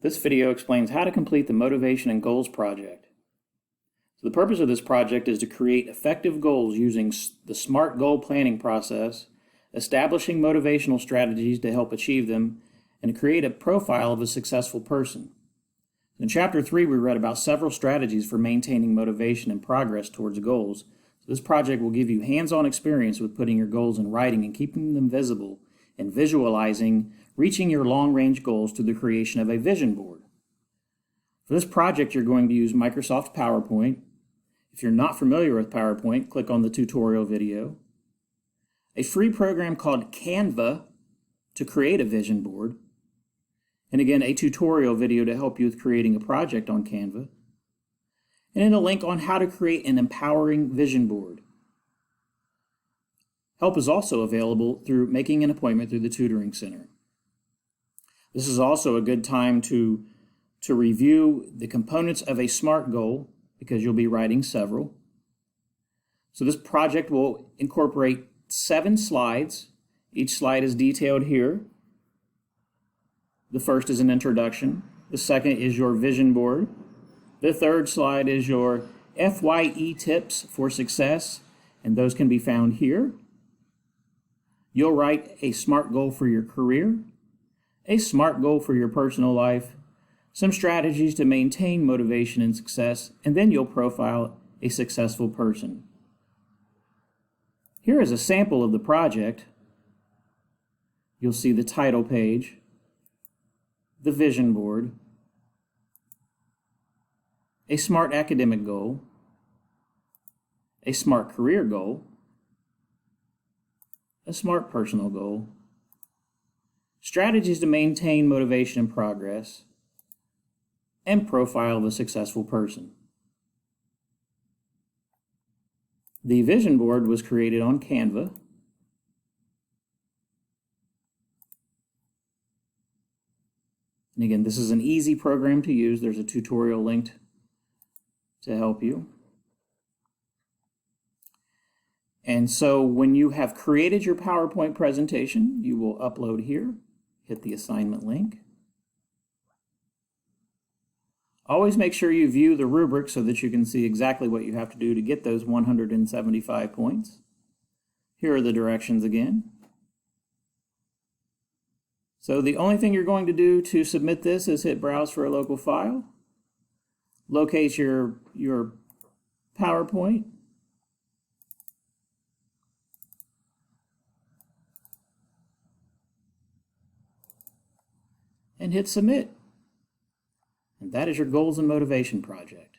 This video explains how to complete the Motivation and Goals project. So the purpose of this project is to create effective goals using the SMART goal planning process, establishing motivational strategies to help achieve them, and to create a profile of a successful person. In Chapter 3, we read about several strategies for maintaining motivation and progress towards goals. So this project will give you hands-on experience with putting your goals in writing and keeping them visible, and visualizing reaching your long-range goals through the creation of a vision board. For this project, you're going to use Microsoft PowerPoint. If you're not familiar with PowerPoint, click on the tutorial video. A free program called Canva to create a vision board. And again, a tutorial video to help you with creating a project on Canva. And then a link on how to create an empowering vision board. Help is also available through making an appointment through the Tutoring Center. This is also a good time to review the components of a SMART goal because you'll be writing several. So this project will incorporate 7 slides. Each slide is detailed here. The first is an introduction. The second is your vision board. The third slide is your FYE tips for success, and those can be found here. You'll write a SMART goal for your career, a SMART goal for your personal life, some strategies to maintain motivation and success, and then you'll profile a successful person. Here is a sample of the project. You'll see the title page, the vision board, a SMART academic goal, a SMART career goal, a SMART personal goal, strategies to maintain motivation and progress, and profile of a successful person. The vision board was created on Canva. And again, this is an easy program to use. There's a tutorial linked to help you. And so when you have created your PowerPoint presentation, you will upload here, hit the assignment link. Always make sure you view the rubric so that you can see exactly what you have to do to get those 175 points. Here are the directions again. So the only thing you're going to do to submit this is hit Browse for a local file, locate your PowerPoint, and hit Submit. And that is your Goals and Motivation project.